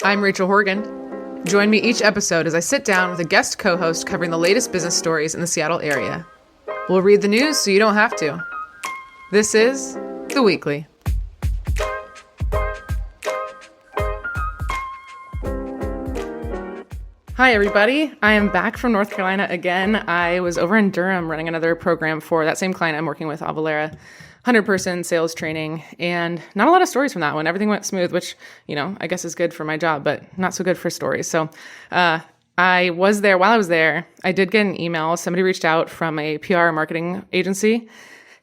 I'm Rachel Horgan. Join me each episode as I sit down with a guest co-host covering the latest business stories in the Seattle area. We'll read the news so you don't have to. This is The Weekly. Hi, everybody. I am back from North Carolina again. I was over in Durham running another program for that same client I'm working with, Avalara, 100-person sales training, and not a lot of stories from that one. Everything went smooth, which, I guess is good for my job, but not so good for stories. So I was there. While I was there, I did get an email. Somebody reached out from a PR marketing agency,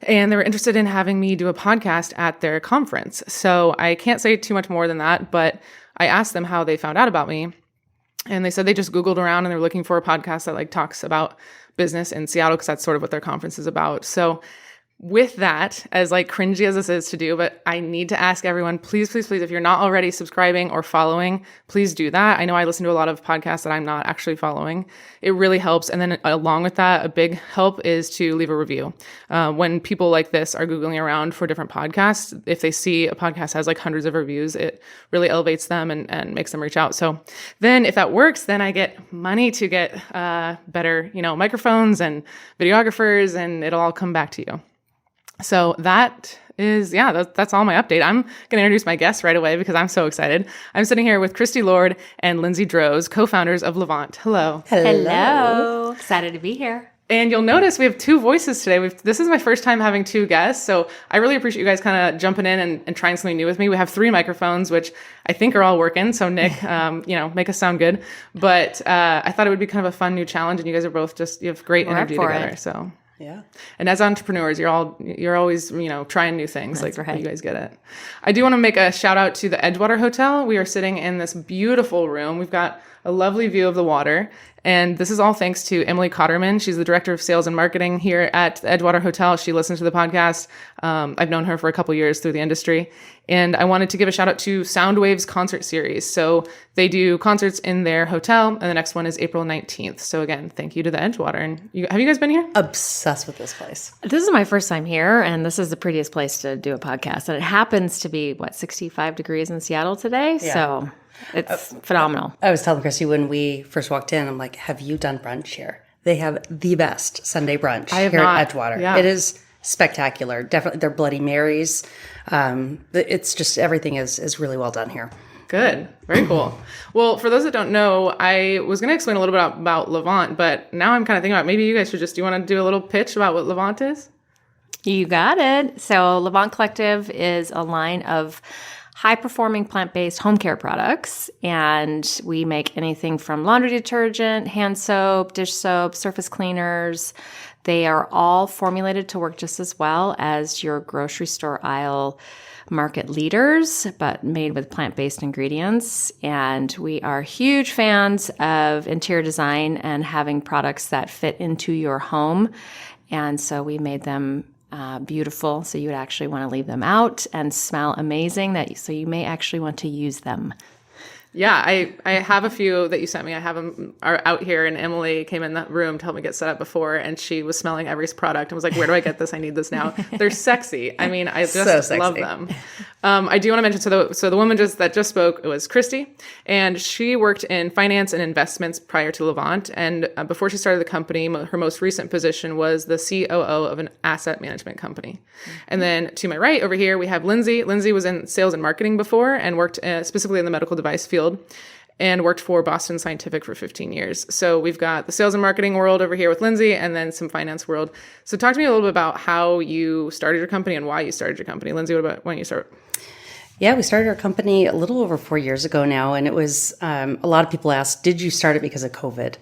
and they were interested in having me do a podcast at their conference. So I can't say too much more than that, but I asked them how they found out about me. And they said they just Googled around and they're looking for a podcast that talks about business in Seattle because that's sort of what their conference is about. So with that, as cringy as this is to do, but I need to ask everyone, please, please, please, if you're not already subscribing or following, please do that. I know I listen to a lot of podcasts that I'm not actually following. It really helps. And then along with that, a big help is to leave a review. When people like this are Googling around for different podcasts, if they see a podcast has hundreds of reviews, it really elevates them and makes them reach out. So then if that works, then I get money to get better, microphones and videographers, and it'll all come back to you. So that is, that's all my update. I'm going to introduce my guests right away because I'm so excited. I'm sitting here with Kristi Lord and Lindsay Droz, co-founders of AVANT. Hello. Hello. Excited to be here. And you'll notice we have two voices today. This is my first time having two guests, so I really appreciate you guys kind of jumping in and trying something new with me. We have 3 microphones, which I think are all working. So Nick, make us sound good. But I thought it would be kind of a fun new challenge, and you guys are both you have great energy together. So. Yeah. And as entrepreneurs, you're always, trying new things. That's right. You guys get it. I do want to make a shout out to the Edgewater Hotel. We are sitting in this beautiful room. We've got a lovely view of the water. And this is all thanks to Emily Cotterman. She's the director of sales and marketing here at the Edgewater Hotel. She listens to the podcast. I've known her for a couple years through the industry. And I wanted to give a shout out to Soundwaves concert series. So they do concerts in their hotel, and the next one is April 19th. So again, thank you to the Edgewater. And have you guys been here? Obsessed with this place. This is my first time here, and this is the prettiest place to do a podcast. And it happens to be, 65 degrees in Seattle today? Yeah. So it's phenomenal. I was telling Kristi when we first walked in, I'm like, have you done brunch here? They have the best Sunday brunch here at Edgewater. Yeah. It is spectacular. Definitely their Bloody Marys. It's just, everything is really well done here. Good. Very cool. Well, for those that don't know, I was going to explain a little bit about AVANT, but now I'm kind of thinking about maybe you guys should do you want to do a little pitch about what AVANT is? You got it. So AVANT Collective is a line of high-performing plant-based home care products, and we make anything from laundry detergent, hand soap, dish soap, surface cleaners. They are all formulated to work just as well as your grocery store aisle market leaders, but made with plant-based ingredients. And we are huge fans of interior design and having products that fit into your home. And so we made them beautiful, so you would actually want to leave them out and smell amazing. So you may actually want to use them. Yeah, I have a few that you sent me. I have them are out here, and Emily came in the room to help me get set up before, and she was smelling every product and was like, where do I get this? I need this now. They're sexy. I mean, I just love them. I do want to mention, so the woman that just spoke was Kristi, and she worked in finance and investments prior to AVANT, and before she started the company, her most recent position was the COO of an asset management company. Mm-hmm. And then to my right over here, we have Lindsay. Lindsay was in sales and marketing before and worked specifically in the medical device field, and worked for Boston Scientific for 15 years. So we've got the sales and marketing world over here with Lindsay, and then some finance world. So talk to me a little bit about how you started your company and why you started your company. Lindsay, why don't you start? Yeah, we started our company a little over 4 years ago now, and it was, a lot of people ask, did you start it because of COVID?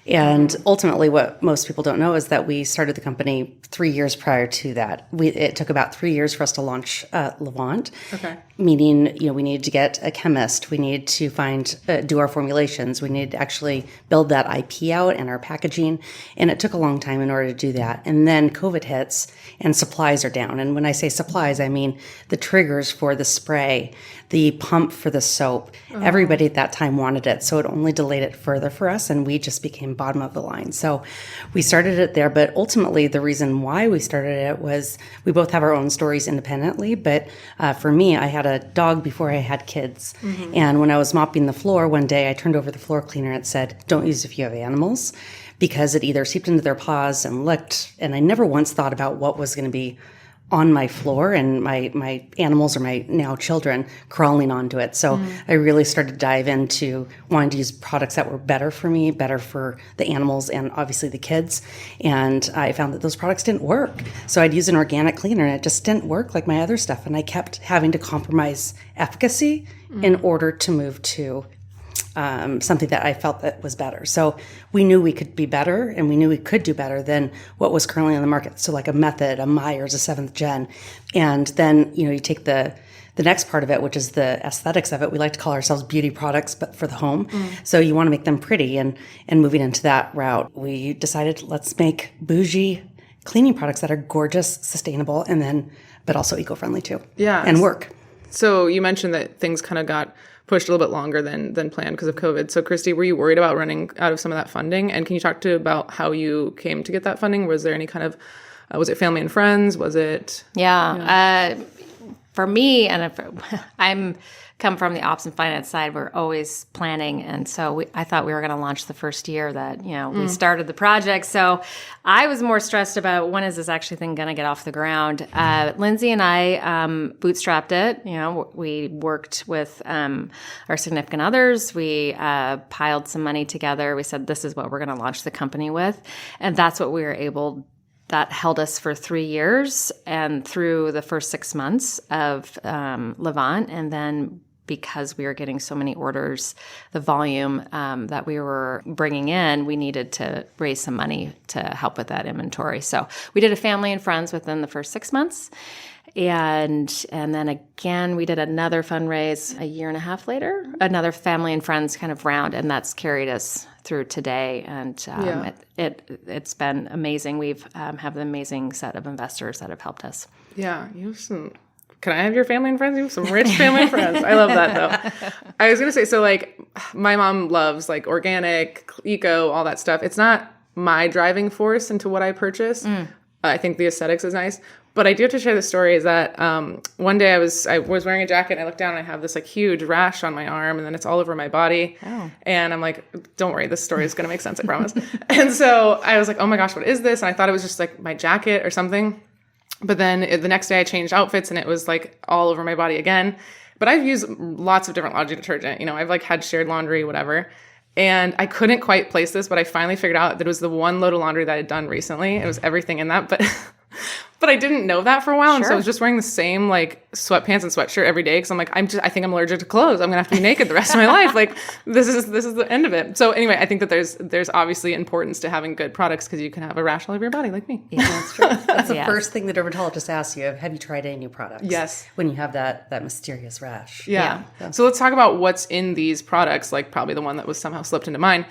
And ultimately, what most people don't know is that we started the company 3 years prior to that. It took about 3 years for us to launch AVANT. Okay. Meaning, we needed to get a chemist. We needed to do our formulations. We needed to actually build that IP out and our packaging. And it took a long time in order to do that. And then COVID hits and supplies are down. And when I say supplies, I mean the triggers for the spray, the pump for the soap. Oh. Everybody at that time wanted it. So it only delayed it further for us. And we just became became bottom of the line. So we started it there, but ultimately the reason why we started it was we both have our own stories independently. But for me, I had a dog before I had kids. Mm-hmm. And when I was mopping the floor one day, I turned over the floor cleaner and it said, don't use if you have animals, because it either seeped into their paws and licked. And I never once thought about what was going to be on my floor and my animals or my now children crawling onto it. So I really started to dive into wanting to use products that were better for me, better for the animals and obviously the kids. And I found that those products didn't work. So I'd use an organic cleaner and it just didn't work like my other stuff. And I kept having to compromise efficacy in order to move to something that I felt that was better. So we knew we could be better and we knew we could do better than what was currently on the market. So like a Method, a Myers, a 7th Gen. And then, you take the next part of it, which is the aesthetics of it. We like to call ourselves beauty products, but for the home. So you want to make them pretty. And moving into that route, we decided let's make bougie cleaning products that are gorgeous, sustainable, but also eco-friendly too. Yeah. And work. So you mentioned that things kind of got pushed a little bit longer than planned because of COVID. So Kristi, were you worried about running out of some of that funding? And can you talk about how you came to get that funding? Was there any kind of, was it family and friends? Was it? Yeah. For me, and I'm come from the ops and finance side, we're always planning. And so I thought we were going to launch the first year that, we started the project. So I was more stressed about when is this actually thing going to get off the ground. Lindsay and I bootstrapped it. We worked with our significant others. We piled some money together. We said, this is what we're going to launch the company with. And that's what we were able that held us for 3 years and through the first 6 months of Levant. And then because we were getting so many orders, the volume that we were bringing in, we needed to raise some money to help with that inventory. So we did a family and friends within the first 6 months. And then again, we did another fundraise a year and a half later, another family and friends kind of round, and that's carried us through today. And it's been amazing. We've have an amazing set of investors that have helped us. Yeah, you have some. Can I have your family and friends? You have some rich family and friends. I love that though. I was gonna say, so like my mom loves like organic, eco, all that stuff. It's not my driving force into what I purchase. I think the aesthetics is nice. But I do have to share the story is that one day I was wearing a jacket and I looked down and I have this like huge rash on my arm and then it's all over my body. Oh. And I'm like, don't worry, this story is going to make sense, I promise. And so I was like, oh my gosh, what is this? And I thought it was just like my jacket or something. But then the next day I changed outfits and it was like all over my body again. But I've used lots of different laundry detergent. I've like had shared laundry, whatever. And I couldn't quite place this, but I finally figured out that it was the one load of laundry that I had done recently. It was everything in that, but I didn't know that for a while. And so I was just wearing the same like sweatpants and sweatshirt every day. Cause I'm like, I think I'm allergic to clothes. I'm gonna have to be naked the rest of my life. Like this is the end of it. So anyway, I think that there's obviously importance to having good products because you can have a rash all over your body like me. Yeah, that's true. That's the first thing the dermatologist asks you. Have you tried any new products? Yes. When you have that mysterious rash. Yeah. So let's talk about what's in these products, like probably the one that was somehow slipped into mine.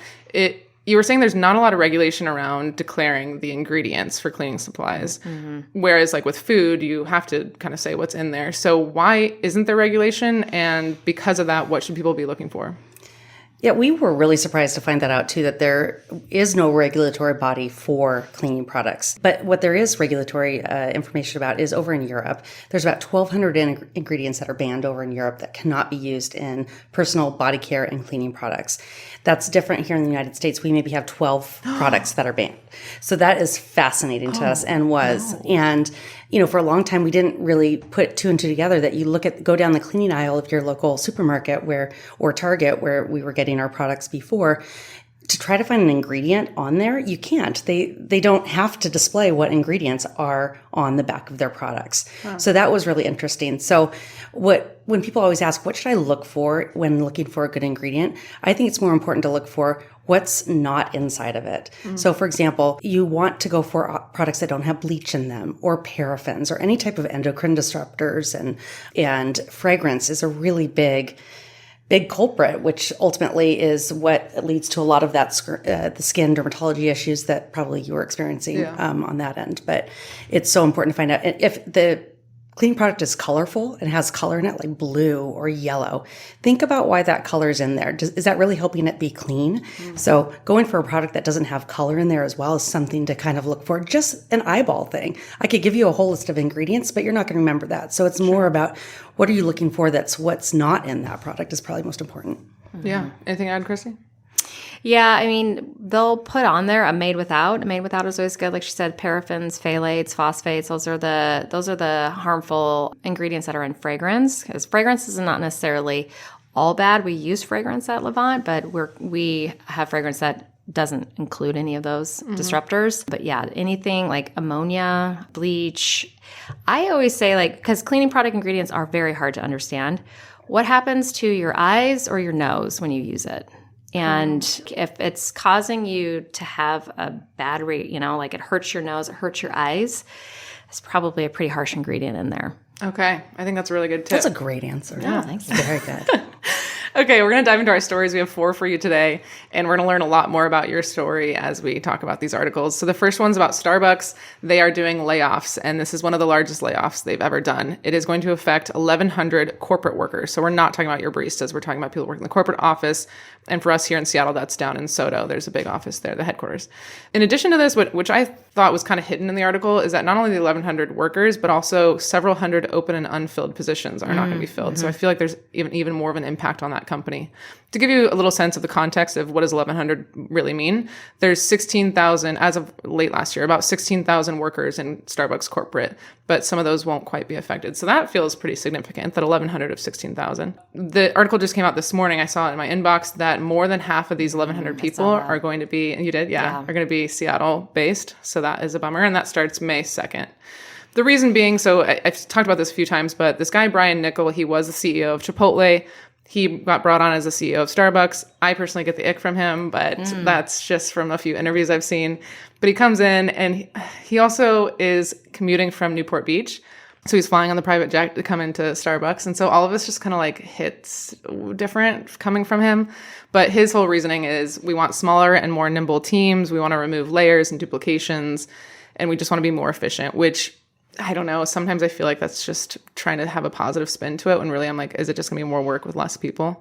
You were saying there's not a lot of regulation around declaring the ingredients for cleaning supplies. Mm-hmm. Whereas like with food, you have to kind of say what's in there. So why isn't there regulation? And because of that, what should people be looking for? Yeah, we were really surprised to find that out too, that there is no regulatory body for cleaning products. But what there is regulatory information about is over in Europe. There's about 1,200 ingredients that are banned over in Europe that cannot be used in personal body care and cleaning products. That's different here in the United States. We maybe have 12 products that are banned. So that is fascinating to us and was. Wow. And for a long time, we didn't really put two and two together that you go down the cleaning aisle of your local supermarket or Target where we were getting our products before. To try to find an ingredient on there, you can't. They don't have to display what ingredients are on the back of their products. Wow. So that was really interesting. So when people always ask, what should I look for when looking for a good ingredient? I think it's more important to look for what's not inside of it. Mm-hmm. So for example, you want to go for products that don't have bleach in them or paraffins or any type of endocrine disruptors, and fragrance is a really big culprit, which ultimately is what leads to a lot of that the skin dermatology issues that probably you were experiencing on that end. But it's so important to find out if the cleaning product is colorful and has color in it, like blue or yellow, think about why that color is in there. Is that really helping it be clean? So going for a product that doesn't have color in there as well is something to kind of look for. Just an eyeball thing. I could give you a whole list of ingredients, but you're not going to remember that. So it's more about what are you looking for that's what's not in that product is probably most important. Yeah. Anything to add, Kristi? Yeah, I mean, they'll put on there a made without. A made without is always good. Like she said, paraffins, phthalates, phosphates. Those are the harmful ingredients that are in fragrance. Because fragrance is not necessarily all bad. We use fragrance at Levant, but we have fragrance that doesn't include any of those disruptors. But yeah, anything like ammonia, bleach. I always say, like, because cleaning product ingredients are very hard to understand. What happens to your eyes or your nose when you use it? And if it's causing you to have a bad like it hurts your nose, it hurts your eyes, it's probably a pretty harsh ingredient in there. Okay. I think that's a really good tip. That's a great answer. Yeah, thanks. Very good. Okay, we're going to dive into our stories. We have 4 for you today, and we're going to learn a lot more about your story as we talk about these articles. So the first one's about Starbucks. They are doing layoffs, and this is one of the largest layoffs they've ever done. It is going to affect 1,100 corporate workers. So we're not talking about your baristas. We're talking about people working in the corporate office. And for us here in Seattle, that's down in SoDo. There's a big office there, the headquarters. In addition to this, which I thought was kind of hidden in the article, is that not only the 1,100 workers, but also several hundred open and unfilled positions are not going to be filled. So I feel like there's even more of an impact on that company. To give you a little sense of the context of what does 1,100 really mean, there's 16,000, as of late last year, about 16,000 workers in Starbucks corporate, but some of those won't quite be affected. So that feels pretty significant, that 1,100 of 16,000. The article just came out this morning. I saw it in my inbox that more than half of these 1,100 people are going to be, and you did? Yeah, are going to be Seattle based. So that is a bummer. And that starts May 2nd. The reason being, so I've talked about this a few times, but this guy, Brian Nickel, he was the CEO of Chipotle. He got brought on as the CEO of Starbucks. I personally get the ick from him, but that's just from a few interviews I've seen. But he comes in, and he also is commuting from Newport Beach. So he's flying on the private jet to come into Starbucks. And so all of this just kind of like hits different coming from him. But his whole reasoning is we want smaller and more nimble teams. We want to remove layers and duplications. And we just want to be more efficient, which I don't know. Sometimes I feel like that's just trying to have a positive spin to it when really I'm like, is it just going to be more work with less people?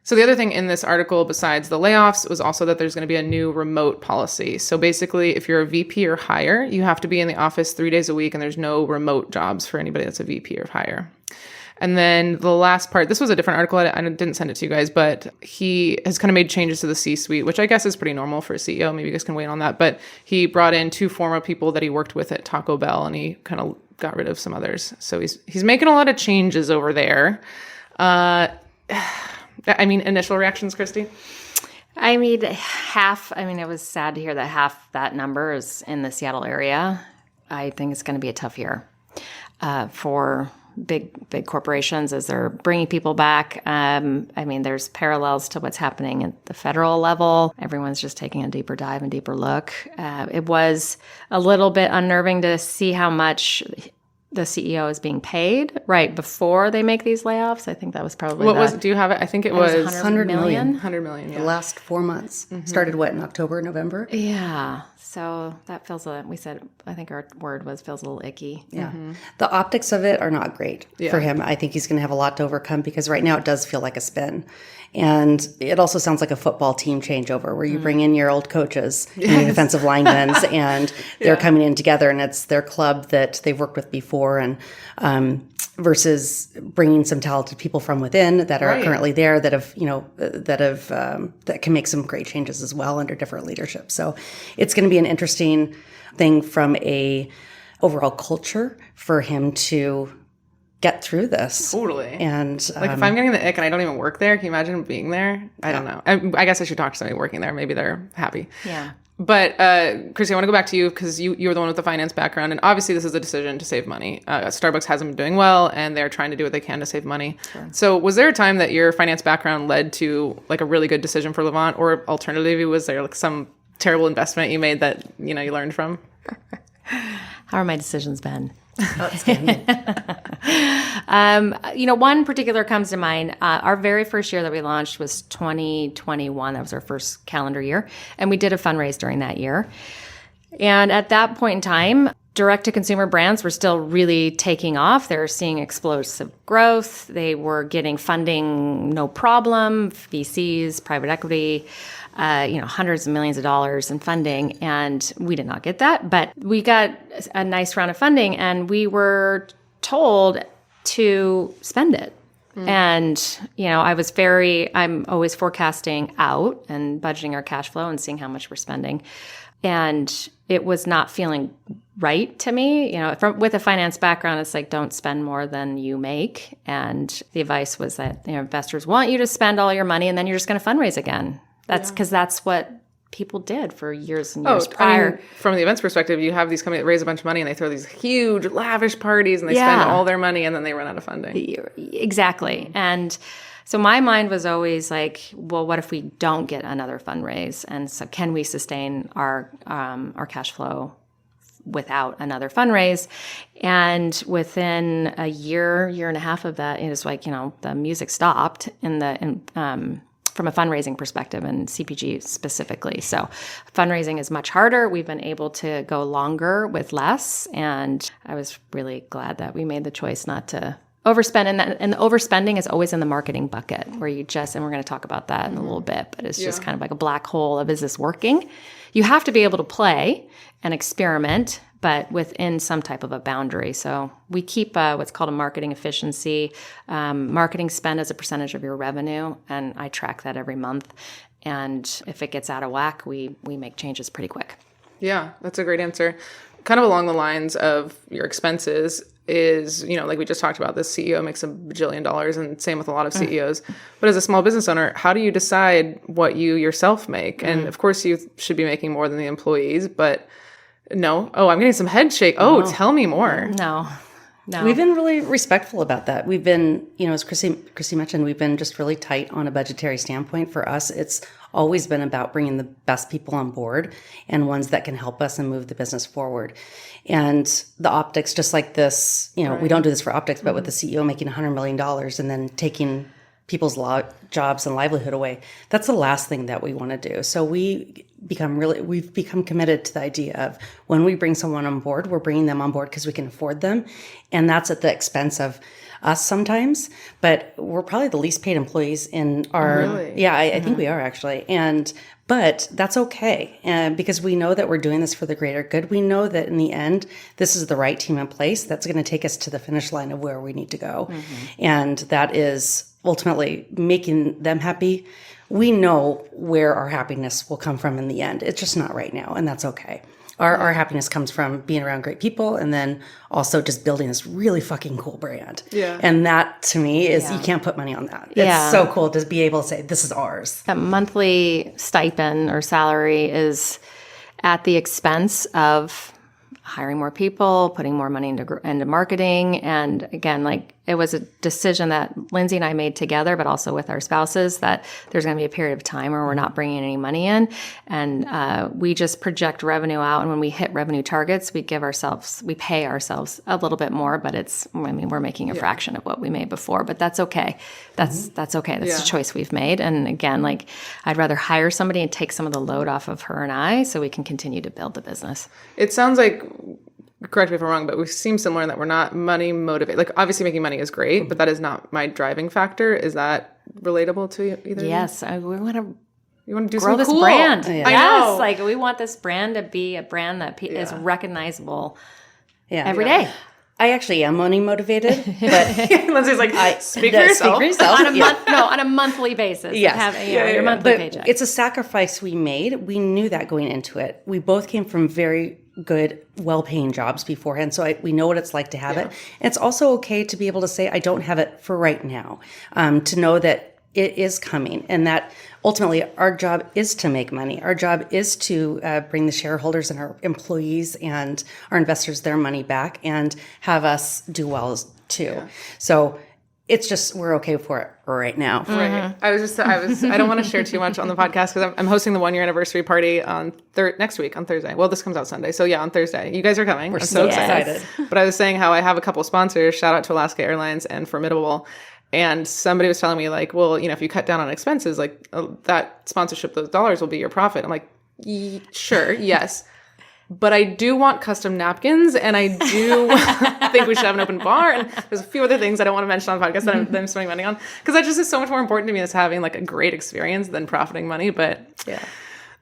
So the other thing in this article besides the layoffs was also that there's going to be a new remote policy. So basically, if you're a VP or higher, you have to be in the office 3 days a week, and there's no remote jobs for anybody that's a VP or higher. And then the last part, this was a different article. I didn't send it to you guys, but he has kind of made changes to the C-suite, which I guess is pretty normal for a CEO. Maybe you guys can weigh in on that. But he brought in 2 former people that he worked with at Taco Bell, and he kind of got rid of some others. So he's making a lot of changes over there. I mean, initial reactions, Kristi? I mean, it was sad to hear that half that number is in the Seattle area. I think it's going to be a tough year for big corporations as they're bringing people back. I mean, there's parallels to what's happening at the federal level. Everyone's just taking a deeper dive and deeper look. It was a little bit unnerving to see how much the CEO is being paid right before they make these layoffs. I think that was probably do you have it? I think it was 100 million. 100 million, yeah. The last 4 months. Started in October, November? Yeah. So that feels I think our word feels a little icky. Yeah. The optics of it are not great for him. I think he's going to have a lot to overcome because right now it does feel like a spin. And it also sounds like a football team changeover where you bring in your old coaches, your defensive linemen, and they're coming in together and it's their club that they've worked with before, and versus bringing some talented people from within that are currently there that can make some great changes as well under different leadership. So it's going to be an interesting thing from a overall culture for him to get through this. Totally. And like if I'm getting the ick and I don't even work there, can you imagine being there? I don't know. I guess I should talk to somebody working there. Maybe they're happy. Yeah. But Kristi, I want to go back to you because you're the one with the finance background, and obviously this is a decision to save money. Starbucks hasn't been doing well, and they're trying to do what they can to save money. Sure. So was there a time that your finance background led to like a really good decision for Levant, or alternatively, was there like some terrible investment you made that you learned from? How are my decisions been? outstanding. One particular comes to mind. Our very first year that we launched was 2021. That was our first calendar year. And we did a fundraise during that year. And at that point in time, direct-to-consumer brands were still really taking off. They were seeing explosive growth. They were getting funding, no problem, VCs, private equity, hundreds of millions of dollars in funding. And we did not get that. But we got a nice round of funding, and we were told to spend it. And, I'm always forecasting out and budgeting our cash flow and seeing how much we're spending. And it was not feeling right to me. With a finance background, it's like, don't spend more than you make. And the advice was that investors want you to spend all your money, and then you're just going to fundraise again. That's because that's what people did for years and years prior. From the events perspective, you have these companies that raise a bunch of money, and they throw these huge, lavish parties, and they spend all their money, and then they run out of funding. Exactly. And so my mind was always like, well, what if we don't get another fundraise? And so can we sustain our cash flow without another fundraise? And within a year and a half of that, it was like, the music stopped from a fundraising perspective and CPG specifically. So fundraising is much harder. We've been able to go longer with less. And I was really glad that we made the choice not to overspend. And the overspending is always in the marketing bucket where and we're going to talk about that in a little bit, but it's just kind of like a black hole of, is this working? You have to be able to play and experiment, but within some type of a boundary. So we keep what's called a marketing efficiency, marketing spend as a percentage of your revenue, and I track that every month. And if it gets out of whack, we make changes pretty quick. Yeah, that's a great answer. Kind of along the lines of your expenses is, like we just talked about, this CEO makes $1 bajillion, and same with a lot of CEOs. But as a small business owner, how do you decide what you yourself make? And of course, you should be making more than the employees, but no. Oh, I'm getting some head shake. Oh, tell me more. No. We've been really respectful about that. We've been, as Kristi mentioned, we've been just really tight on a budgetary standpoint. For us, it's always been about bringing the best people on board and ones that can help us and move the business forward. And the optics, just like this, we don't do this for optics, but with the CEO making $100 million and then taking people's jobs and livelihood away, that's the last thing that we want to do. So we've become committed to the idea of when we bring someone on board, we're bringing them on board because we can afford them. And that's at the expense of us sometimes, but we're probably the least paid employees in our, Really? I think we are actually. But that's okay. Because we know that we're doing this for the greater good. We know that in the end, this is the right team in place that's going to take us to the finish line of where we need to go. And that is ultimately making them happy. We know where our happiness will come from in the end. It's just not right now, and that's okay. Our happiness comes from being around great people and then also just building this really fucking cool brand. Yeah. And that, to me, is you can't put money on that. It's so cool to be able to say, this is ours. A monthly stipend or salary is at the expense of hiring more people, putting more money into marketing. And again, it was a decision that Lindsay and I made together, but also with our spouses, that there's going to be a period of time where we're not bringing any money in. And we just project revenue out. And when we hit revenue targets, we pay ourselves a little bit more, but we're making a fraction of what we made before, but that's okay. That's okay. That's a choice we've made. And again, I'd rather hire somebody and take some of the load off of her and I so we can continue to build the business. It sounds like, correct me if I'm wrong, but we seem similar in that we're not money motivated. Obviously making money is great, but that is not my driving factor. Is that relatable to you either? Yes. We want to do grow this cool brand. Yeah. I know. We want this brand to be a brand that is recognizable every day. I actually am money motivated, but Lindsay's speak for yourself. On a monthly basis. Yes. Your monthly paycheck. It's a sacrifice we made. We knew that going into it. We both came from very good, well-paying jobs beforehand, so we know what it's like to have it. And it's also okay to be able to say, I don't have it for right now, to know that it is coming, and that ultimately our job is to make money. Our job is to bring the shareholders and our employees and our investors their money back and have us do well too. Yeah. So it's just, we're okay for it right now. Right. I don't want to share too much on the podcast because I'm hosting the 1-year anniversary party on next week on Thursday. Well, this comes out Sunday. So on Thursday. You guys are coming. We're so excited. But I was saying how I have a couple sponsors, shout out to Alaska Airlines and Formidable. And somebody was telling me if you cut down on expenses, that sponsorship, those dollars will be your profit. I'm like, sure, yes. But I do want custom napkins, and I do think we should have an open bar. And there's a few other things I don't want to mention on the podcast that I'm spending money on, because that just is so much more important to me as having like a great experience than profiting money. But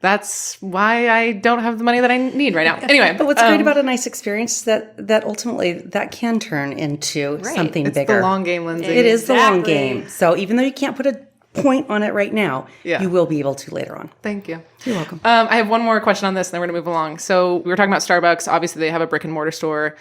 that's why I don't have the money that I need right now. Anyway, but what's great about a nice experience is that ultimately that can turn into something it's bigger. The long game, Lindsay. It is the long game. So even though you can't put a point on it right now, you will be able to later on. Thank you. You're welcome. I have one more question on this, and then we're going to move along. So we were talking about Starbucks. Obviously, they have a brick and mortar store.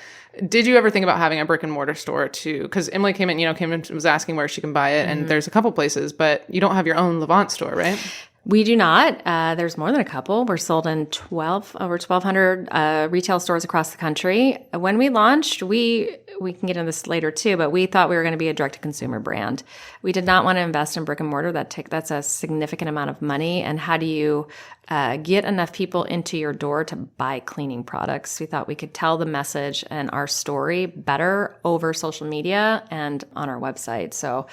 Did you ever think about having a brick and mortar store too? Because Emily came in and was asking where she can buy it, and there's a couple places, but you don't have your own Levant store, right? We do not. There's more than a couple. We're sold in over 1,200 retail stores across the country. When we launched, we can get into this later too, but we thought we were going to be a direct-to-consumer brand. We did not want to invest in brick and mortar. That's a significant amount of money. And how do you get enough people into your door to buy cleaning products? We thought we could tell the message and our story better over social media and on our website. So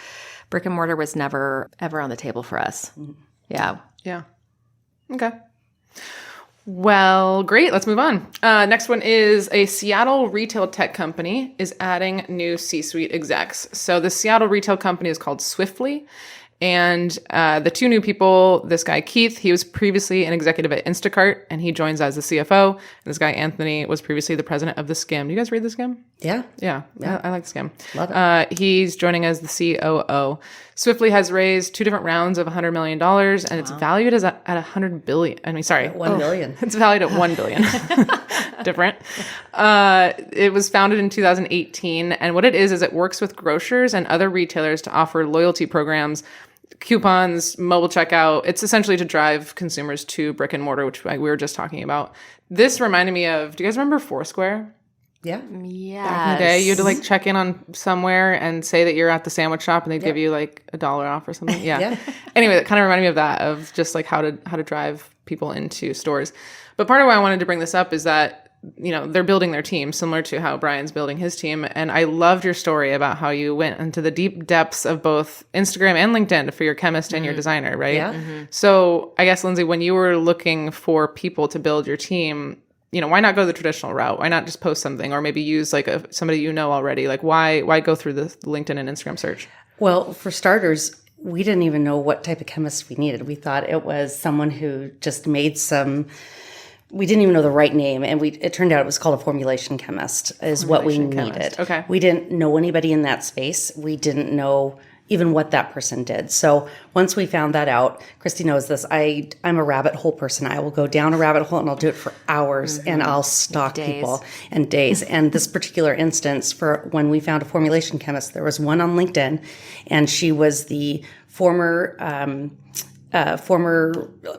brick and mortar was never, ever on the table for us. Yeah. Yeah. Okay. Well, great. Let's move on. Next one is a Seattle retail tech company is adding new C-suite execs. So the Seattle retail company is called Swiftly. And the two new people, this guy, Keith, he was previously an executive at Instacart, and he joins as the CFO. And this guy, Anthony, was previously the president of The Skimm. Do you guys read The Skimm? Yeah. I like The Skimm. Love it. He's joining as the COO. Swiftly has raised 2 different rounds of $100 million, and it's valued at $100 billion. I mean, sorry. $1 billion. It's valued at $1 billion. Different. It was founded in 2018, and what it is it works with grocers and other retailers to offer loyalty programs, coupons, mobile checkout. It's essentially to drive consumers to brick and mortar, which we were just talking about. This reminded me of, do you guys remember Foursquare? Yeah. Yes. Back in the day, you had to like check in on somewhere and say that you're at the sandwich shop, and they'd give you like $1 off or something. Yeah. Anyway, that kind of reminded me of that, of just like how to drive people into stores. But part of why I wanted to bring this up is that, you know, they're building their team similar to how Brian's building his team. And I loved your story about how you went into the deep depths of both Instagram and LinkedIn for your chemist and your designer, right? Yeah. Mm-hmm. So I guess, Lindsay, when you were looking for people to build your team, you know, why not go the traditional route? Why not just post something, or maybe use like somebody you know already? Like why go through the LinkedIn and Instagram search? Well, for starters, we didn't even know what type of chemist we needed. We thought it was someone who just made we didn't even know the right name. And it turned out it was called a formulation chemist is what we needed. Okay. We didn't know anybody in that space. We didn't know even what that person did. So once we found that out, Kristi knows this, I'm a rabbit hole person. I will go down a rabbit hole and I'll do it for hours and I'll stalk people and days. And this particular instance, for when we found a formulation chemist, there was one on LinkedIn, and she was the former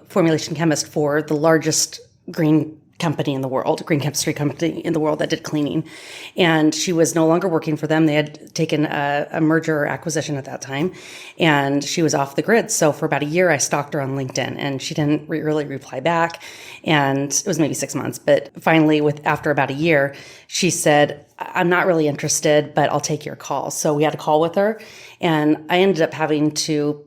formulation chemist for the largest green chemistry company in the world that did cleaning. And she was no longer working for them. They had taken a merger or acquisition at that time, and she was off the grid. So for about a year, I stalked her on LinkedIn, and she didn't really reply back. And it was maybe 6 months. But finally, after about a year, she said, I'm not really interested, but I'll take your call. So we had a call with her, and I ended up having to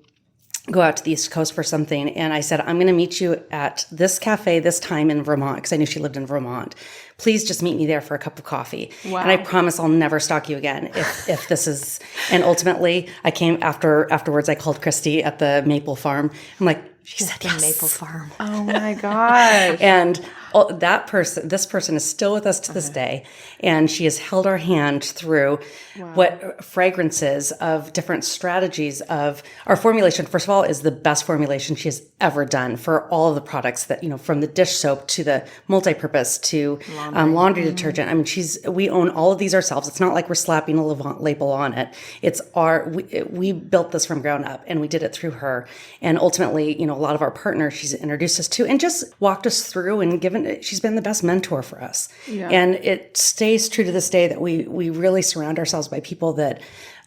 go out to the East Coast for something. And I said, I'm going to meet you at this cafe this time in Vermont, because I knew she lived in Vermont. Please just meet me there for a cup of coffee. Wow. And I promise I'll never stalk you again if this is. And ultimately, I came afterwards. I called Kristi at the maple farm. I'm like, she said yes. Maple farm. Oh my gosh. And this person is still with us to this day. And she has held our hand through what fragrances of different strategies of our formulation. First of all, is the best formulation she has ever done for all of the products that, from the dish soap to the multipurpose to laundry detergent. I mean, we own all of these ourselves. It's not like we're slapping a Levant label on it. It's we built this from ground up, and we did it through her. And ultimately, a lot of our partners she's introduced us to and just walked us through and she's been the best mentor for us. Yeah. And it stays true to this day that we really surround ourselves by people that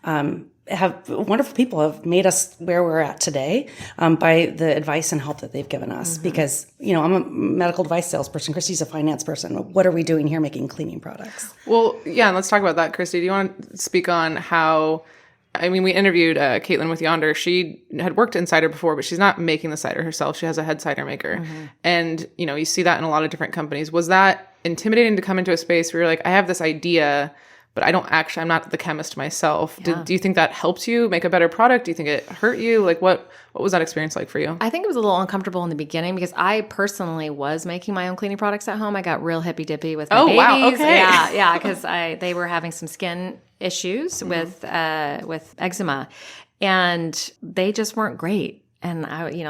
have wonderful people have made us where we're at today by the advice and help that they've given us. Mm-hmm. Because, I'm a medical device salesperson. Kristi's a finance person. What are we doing here making cleaning products? Well, yeah, let's talk about that. Kristi, do you want to speak on how I mean, we interviewed Caitlin with Yonder. She had worked in cider before, but she's not making the cider herself. She has a head cider maker. And, you see that in a lot of different companies. Was that intimidating to come into a space where you're like, I have this idea, but I'm not the chemist myself. Yeah. Do you think that helped you make a better product? Do you think it hurt you? Like what was that experience like for you? I think it was a little uncomfortable in the beginning because I personally was making my own cleaning products at home. I got real hippy dippy with my babies. Wow, okay. Yeah, because they were having some skin issues with eczema, and they just weren't great. And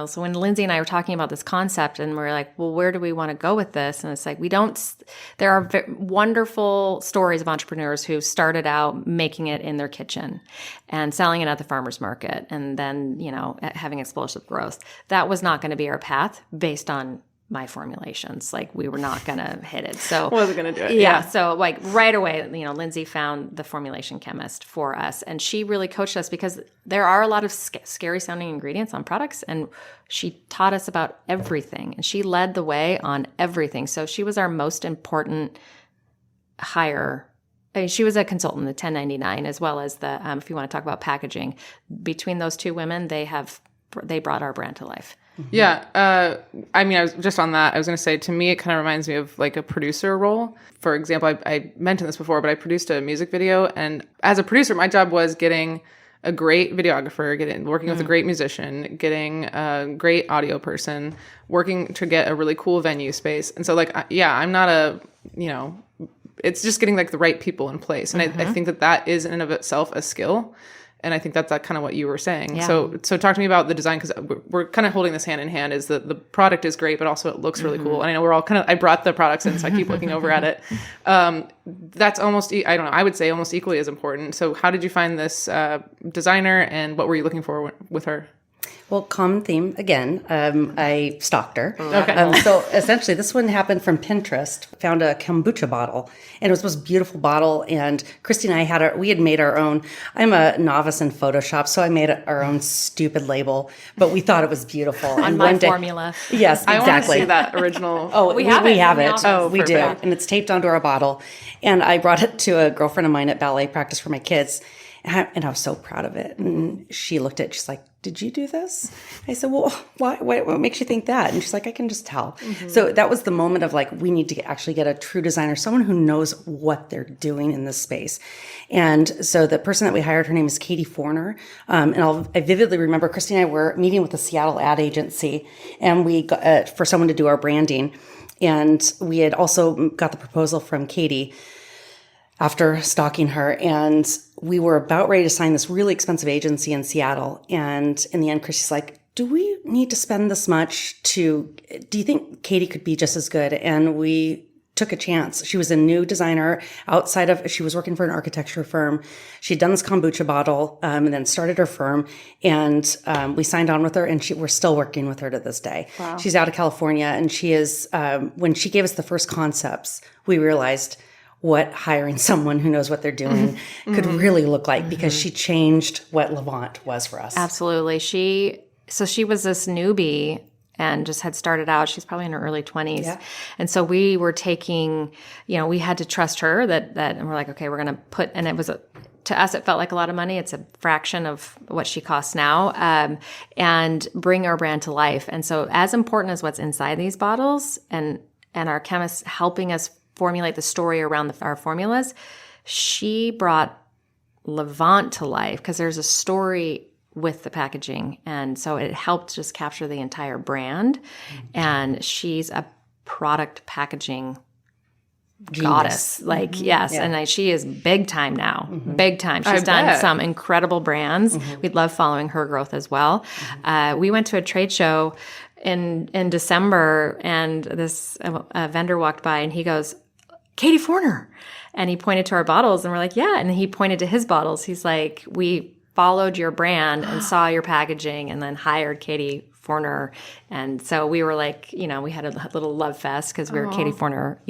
so when Lindsay and I were talking about this concept, and we're like, well, where do we want to go with this? And it's like, there are wonderful stories of entrepreneurs who started out making it in their kitchen and selling it at the farmer's market, and then, having explosive growth. That was not going to be our path based on my formulations. Like, we were not going to hit it. So wasn't going to do it. Yeah. So like right away, Lindsay found the formulation chemist for us, and she really coached us because there are a lot of scary sounding ingredients on products, and she taught us about everything, and she led the way on everything. So she was our most important hire. I mean, she was a consultant, the 1099, as well as the, if you want to talk about packaging. Between those two women, they brought our brand to life. Yeah. I mean, I was just on that. I was going to say, to me, it kind of reminds me of like a producer role. For example, I mentioned this before, but I produced a music video. And as a producer, my job was getting a great videographer, working with a great musician, getting a great audio person, working to get a really cool venue space. And so I'm not it's just getting like the right people in place. And I think that is in and of itself a skill. And I think that's kind of what you were saying. Yeah. So talk to me about the design, because we're kind of holding this hand in hand. Is that the product is great, but also it looks really cool. And I know we're all I brought the products in, so I keep looking over at it. That's almost, I don't know, I would say almost equally as important. So how did you find this designer, and what were you looking for with her? Well, common theme again. I stalked her. Okay. So essentially, this one happened from Pinterest. Found a kombucha bottle, and it was the most beautiful bottle. And Kristi and I we had made our own. I'm a novice in Photoshop, so I made our own stupid label. But we thought it was beautiful. On my formula. Yes, exactly. I want to see that original. Oh, we have it. Oh, we do, perfect. and it's taped onto our bottle. And I brought it to a girlfriend of mine at ballet practice for my kids. And I was so proud of it. And she looked at it, she's like, did you do this? I said, well, what makes you think that? And she's like, I can just tell. So that was the moment of like, we need to actually get a true designer, someone who knows what they're doing in this space. And so the person that we hired, her name is Katie Forner. And I vividly remember Kristi and I were meeting with the Seattle ad agency, and we got for someone to do our branding. And we had also got the proposal from Katie after stalking her, and we were about ready to sign this really expensive agency in Seattle. And in the end, Kristi's like, do we need to spend this much do you think Katie could be just as good? And we took a chance. She was a new designer she was working for an architecture firm. She'd done this kombucha bottle, and then started her firm, and we signed on with her, and we're still working with her to this day. Wow. She's out of California, and she is, when she gave us the first concepts, we realized what hiring someone who knows what they're doing could really look like, because she changed what Levant was for us. Absolutely. She was this newbie and just had started out. She's probably in her early 20s. Yeah. And so we were taking, we had to trust her and we're like, okay, we're going to and it was to us, it felt like a lot of money. It's a fraction of what she costs now, and bring our brand to life. And so as important as what's inside these bottles and our chemists helping us formulate the story around our formulas, she brought Levant to life because there's a story with the packaging. And so it helped just capture the entire brand. And she's a product packaging goddess. Yes. Yeah. And she is big time now. Big time. She's done some incredible brands. We'd love following her growth as well. We went to a trade show in December, and this vendor walked by, and he goes, Katie Forner. And he pointed to our bottles, and we're like, yeah. And he pointed to his bottles. He's like, we followed your brand and saw your packaging and then hired Katie Forner. And so we were like, we had a little love fest because we were Katie Forner,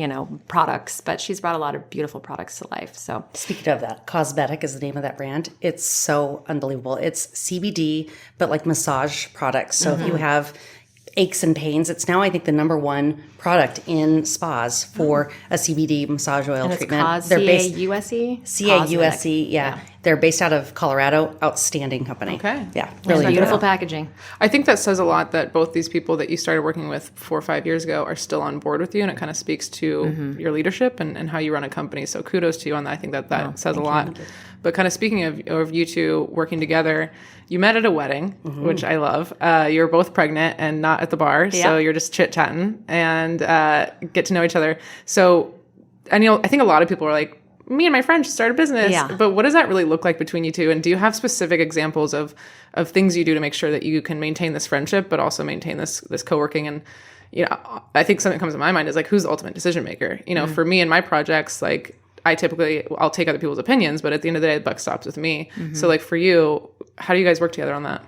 products, but she's brought a lot of beautiful products to life. So speaking of that, Cosmetic is the name of that brand. It's so unbelievable. It's CBD, but like massage products. So if you have aches and pains. It's now, I think, the number one product in spas for a CBD massage oil And treatment. it's CAUSE? CAUSE, yeah. They're based out of Colorado. Outstanding company. Okay. Yeah, really Beautiful good. packaging. I think that says a lot that both these people that you started working with 4 or 5 years ago are still on board with you, and it kind of speaks to your leadership and how you run a company. So kudos to you on that. I think that says a lot. But kind of speaking of you two working together, you met at a wedding, which I love. You're both pregnant and not at the bar, so you're just chit-chatting and get to know each other. So I think a lot of people are like, me and my friend should start a business. Yeah. But what does that really look like between you two? And do you have specific examples of things you do to make sure that you can maintain this friendship, but also maintain this co-working? And, I think something that comes to my mind is like, who's the ultimate decision maker? For me and my projects, like I'll take other people's opinions, but at the end of the day, the buck stops with me. So like for you, how do you guys work together on that?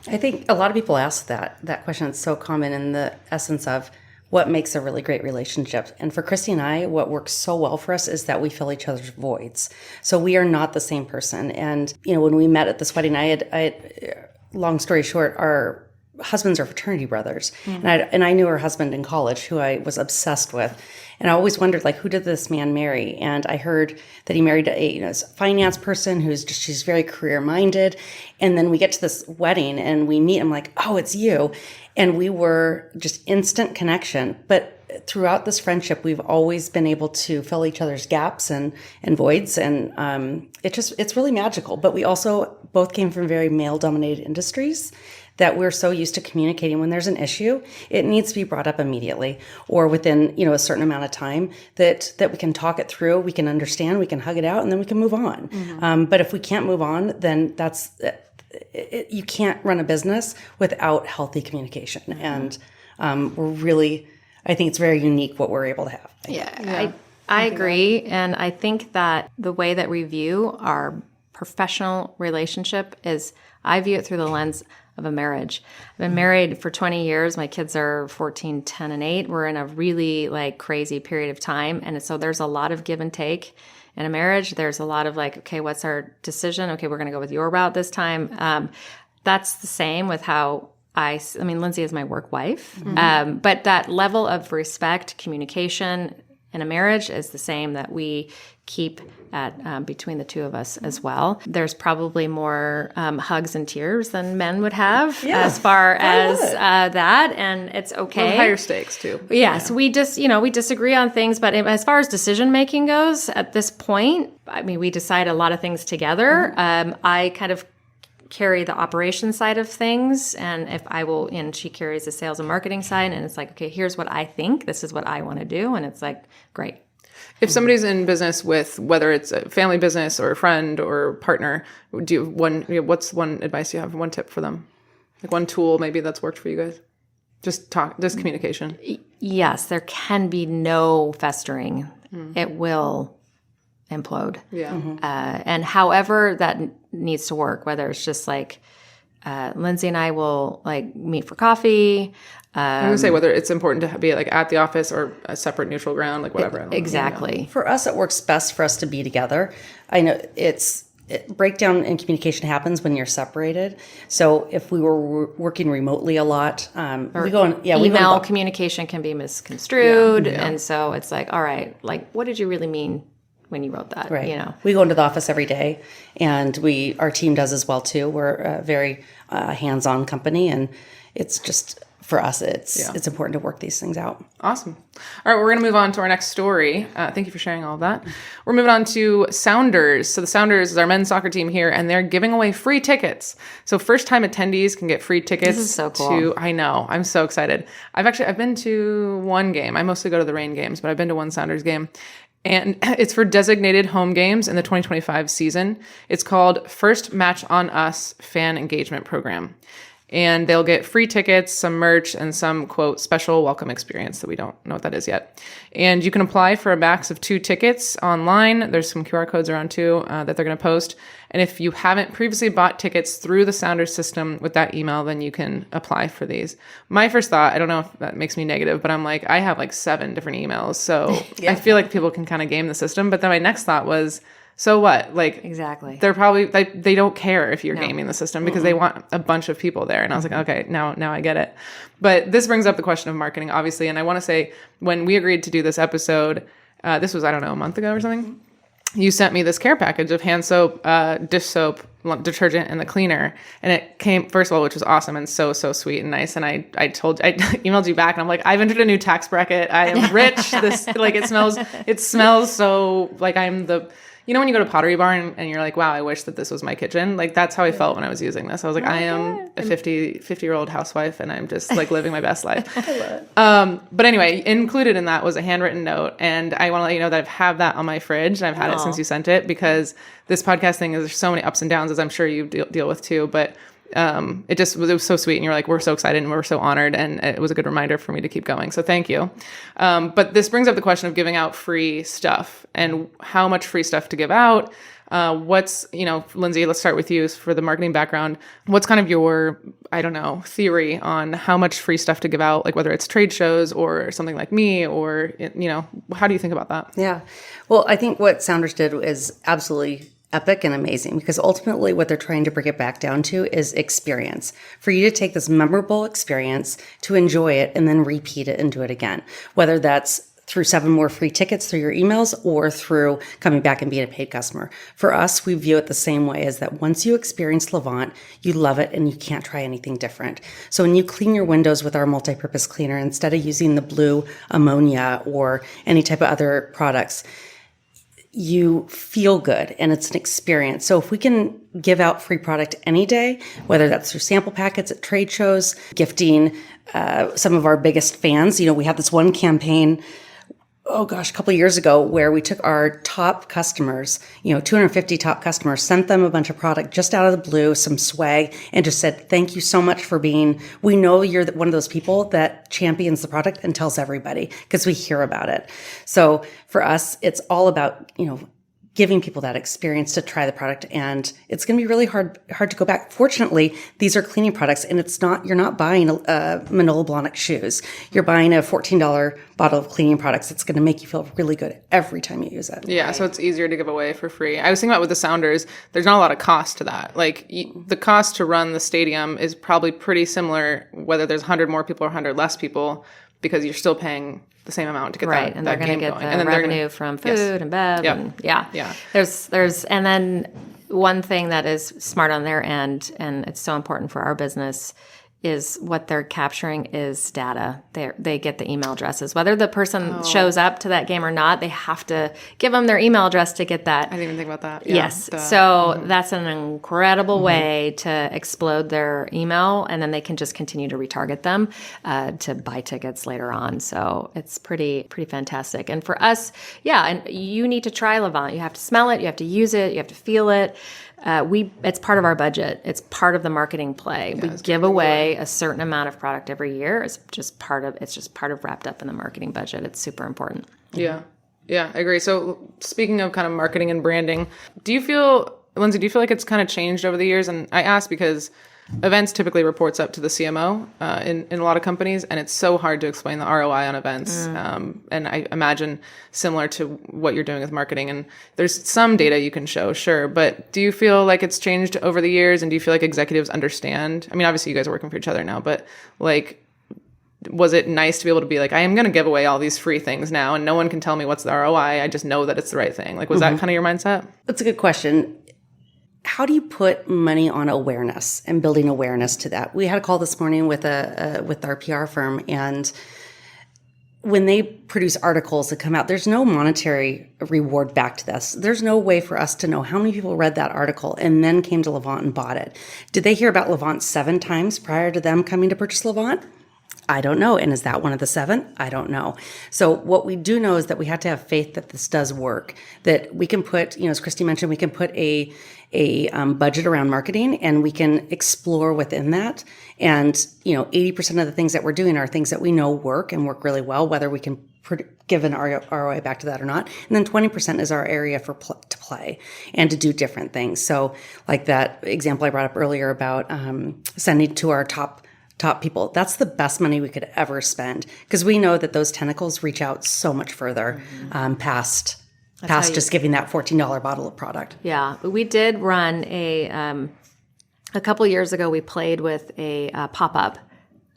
I think a lot of people ask that question. It's so common in the essence of what makes a really great relationship. And for Kristi and I, what works so well for us is that we fill each other's voids. So we are not the same person. And, when we met at this wedding, I had long story short, our husbands are fraternity brothers. And I knew her husband in college, who I was obsessed with. And I always wondered, like, who did this man marry? And I heard that he married a finance person she's very career minded. And then we get to this wedding and we meet. I'm like, oh, it's you. And we were just instant connection. But throughout this friendship, we've always been able to fill each other's gaps and voids. And it's really magical. But we also both came from very male dominated industries that we're so used to communicating. When there's an issue, it needs to be brought up immediately or within, a certain amount of time that we can talk it through, we can understand, we can hug it out, and then we can move on. But if we can't move on, then you can't run a business without healthy communication. And we're really, I think it's very unique what we're able to have. I agree. And I think that the way that we view our professional relationship is, I view it through the lens of a marriage. I've been married for 20 years. My kids are 14, 10, and 8. We're in a really crazy period of time. And so there's a lot of give and take in a marriage. There's a lot of okay, what's our decision? Okay, we're going to go with your route this time. That's the same with how I mean, Lindsay is my work wife. But that level of respect, communication in a marriage is the same that we keep at between the two of us as well. There's probably more hugs and tears than men would have as far as that, and it's okay. Well, higher stakes too. Yes, we just we disagree on things, but as far as decision making goes, at this point, I mean, we decide a lot of things together. I kind of carry the operations side of things, and she carries the sales and marketing side, and it's like, okay, here's what I think, this is what I want to do, and it's like, great. If somebody's in business with, whether it's a family business or a friend or partner, what's one advice you have, one tip for them? Like one tool maybe that's worked for you guys? Just communication. Yes, there can be no festering. It will implode. Yeah. And however that needs to work, whether it's just Lindsay and I will meet for coffee. I'm going to say whether it's important to be at the office or a separate neutral ground, whatever. Exactly. For us, it works best for us to be together. I know breakdown in communication happens when you're separated. So if we were working remotely a lot, email communication can be misconstrued. And so it's all right, what did you really mean when you wrote that? Right. We go into the office every day, and our team does as well too. We're a very hands-on company, and it's just, for us, it's important to work these things out. Awesome. All right, we're going to move on to our next story. Thank you for sharing all of that. We're moving on to Sounders. So the Sounders is our men's soccer team here, and they're giving away free tickets. So first-time attendees can get free tickets. This is so cool. I know. I'm so excited. I've been to one game. I mostly go to the Reign games, but I've been to one Sounders game. And it's for designated home games in the 2025 season. It's called First Match on Us Fan Engagement Program. And they'll get free tickets, some merch, and some, quote, special welcome experience that we don't know what that is yet. And you can apply for a max of 2 tickets online. There's some QR codes around too that they're going to post. And if you haven't previously bought tickets through the Sounders system with that email, then you can apply for these. My first thought, I don't know if that makes me negative, but I'm like, I have 7 different emails. So I feel like people can kind of game the system. But then my next thought was, so what? Like, Exactly. they're probably, they don't care if you're gaming the system because they want a bunch of people there. And I was like, okay, now I get it. But this brings up the question of marketing, obviously. And I want to say, when we agreed to do this episode, this was, I don't know, a month ago or something, you sent me this care package of hand soap, dish soap, detergent, and the cleaner. And it came, first of all, which was awesome and so sweet and nice. And I emailed you back and I'm like, I've entered a new tax bracket. I am rich. This, like, it smells so like I'm the, you know, when you go to Pottery Barn and you're like, wow, I wish that this was my kitchen. Like, that's how I felt when I was using this. I was like, I am a 50-year-old housewife and I'm just like living my best life. I love it. But anyway, included in that was a handwritten note. And I want to let you know that I have that on my fridge. And I've had it since you sent it, because this podcast thing is, there's so many ups and downs, as I'm sure you deal with too. But it was so sweet. And you're like, we're so excited and we're so honored. And it was a good reminder for me to keep going. So thank you. But this brings up the question of giving out free stuff and how much free stuff to give out. What's, Lindsay, let's start with you for the marketing background. What's kind of your, theory on how much free stuff to give out, like whether it's trade shows or something like me, or, how do you think about that? Yeah. Well, I think what Sounders did is absolutely epic and amazing, because ultimately what they're trying to bring it back down to is experience. For you to take this memorable experience, to enjoy it, and then repeat it and do it again, whether that's through 7 more free tickets through your emails or through coming back and being a paid customer. For us, we view it the same way, as that once you experience Levant, you love it and you can't try anything different. So when you clean your windows with our multipurpose cleaner, instead of using the blue ammonia or any type of other products, you feel good and it's an experience. So if we can give out free product any day, whether that's through sample packets at trade shows, gifting some of our biggest fans, we have this one campaign, a couple of years ago, where we took our top customers, 250 top customers, sent them a bunch of product just out of the blue, some swag, and just said, thank you so much for we know you're one of those people that champions the product and tells everybody, because we hear about it. So for us, it's all about, giving people that experience to try the product, and it's going to be really hard to go back. Fortunately, these are cleaning products, and you're not buying Manolo Blahnik shoes. You're buying a $14 bottle of cleaning products. It's going to make you feel really good every time you use it. Yeah, so it's easier to give away for free. I was thinking about with the Sounders, there's not a lot of cost to that. Like, the cost to run the stadium is probably pretty similar, whether there's 100 more people or 100 less people, because you're still paying the same amount to get right, that, and that they're going to get going. the revenue from food and bev. Yep. And yeah. Yeah. There's and then one thing that is smart on their end, and it's so important for our business, is what they're capturing is data. They get the email addresses. Whether the person shows up to that game or not, they have to give them their email address to get that. I didn't even think about that. Yeah, yes. So that's an incredible way to explode their email, and then they can just continue to retarget them to buy tickets later on. So it's pretty fantastic. And for us, and you need to try Levant. You have to smell it. You have to use it. You have to feel it. It's part of our budget. It's part of the marketing play. We give away a certain amount of product every year. It's just part of wrapped up in the marketing budget. It's super important. Yeah. Yeah, I agree. So speaking of kind of marketing and branding, Lindsay, do you feel like it's kind of changed over the years? And I ask because events typically reports up to the CMO in a lot of companies, and it's so hard to explain the ROI on events. And I imagine similar to what you're doing with marketing. And there's some data you can show, sure, but do you feel like it's changed over the years? And do you feel like executives understand? I mean, obviously you guys are working for each other now, but like, was it nice to be able to be like, I am going to give away all these free things now, and no one can tell me what's the ROI. I just know that it's the right thing. Like, was that kind of your mindset? That's a good question. How do you put money on awareness and building awareness to that? We had a call this morning with our PR firm, and when they produce articles that come out, there's no monetary reward back to this. There's no way for us to know how many people read that article and then came to Levant and bought it. Did they hear about Levant 7 times prior to them coming to purchase Levant? I don't know. And is that one of the 7? I don't know. So what we do know is that we have to have faith that this does work, that we can put, as Kristi mentioned, we can put a budget around marketing, and we can explore within that. And, 80% of the things that we're doing are things that we know work and work really well, whether we can give an ROI back to that or not. And then 20% is our area to play and to do different things. So like that example I brought up earlier about sending to our top people, that's the best money we could ever spend, because we know that those tentacles reach out so much further past past just giving that $14 bottle of product. Yeah, we did run a couple years ago. We played with a pop-up.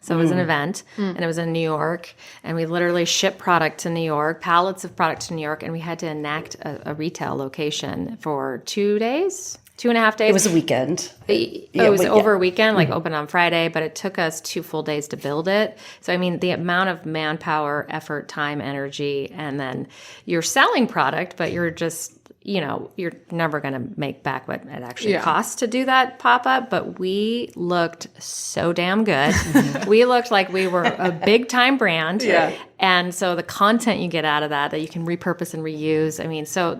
So it was an event, and it was in New York, and we literally shipped product to New York, pallets of product to New York, and we had to enact a retail location for 2 days, 2.5 days. It was a weekend. It was over a weekend, like open on Friday, but it took us 2 full days to build it. So, I mean, the amount of manpower, effort, time, energy, and then you're selling product, but you're just, you're never going to make back what it actually costs to do that pop-up. But we looked so damn good. We looked like we were a big-time brand. Yeah. And so the content you get out of that you can repurpose and reuse. I mean, so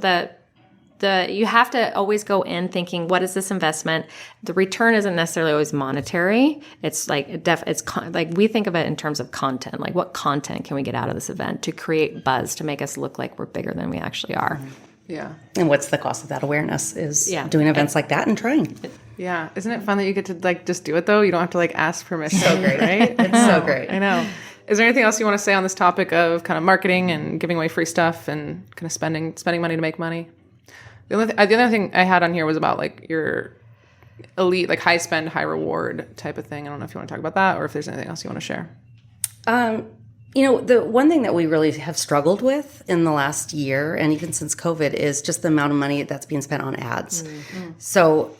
you have to always go in thinking, what is this investment? The return isn't necessarily always monetary. It's like like we think of it in terms of content. Like, what content can we get out of this event to create buzz, to make us look like we're bigger than we actually are? Yeah. And what's the cost of that awareness is doing events like that and trying. Yeah. Isn't it fun that you get to just do it though? You don't have to ask permission. So great. Right? It's so great. I know. Is there anything else you want to say on this topic of kind of marketing and giving away free stuff and kind of spending money to make money? The other thing I had on here was about your elite, high spend, high reward type of thing. I don't know if you want to talk about that or if there's anything else you want to share. The one thing that we really have struggled with in the last year and even since COVID is just the amount of money that's being spent on ads. Mm-hmm. So,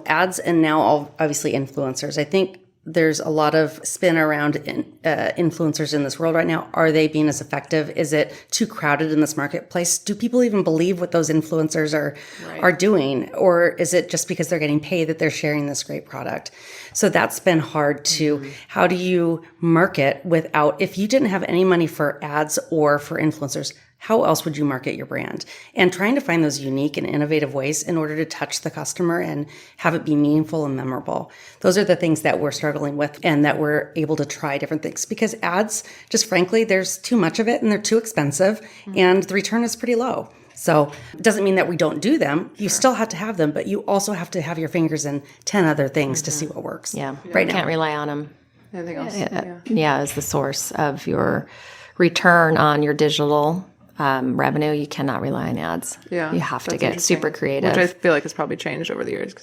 ads and now obviously influencers. I think there's a lot of spin around influencers in this world right now. Are they being as effective? Is it too crowded in this marketplace? Do people even believe what those influencers are doing? Or is it just because they're getting paid that they're sharing this great product? So that's been hard to, how do you market without, if you didn't have any money for ads or for influencers, how else would you market your brand? And trying to find those unique and innovative ways in order to touch the customer and have it be meaningful and memorable. Those are the things that we're struggling with and that we're able to try different things because ads, just frankly, there's too much of it and they're too expensive and the return is pretty low. So it doesn't mean that we don't do them. You still have to have them, but you also have to have your fingers in 10 other things to see what works. Yeah. Right now. Can't rely on them. Anything else? Yeah, as the source of your return on your digital revenue. You cannot rely on ads. Yeah. You have to get super creative. Which I feel like has probably changed over the years.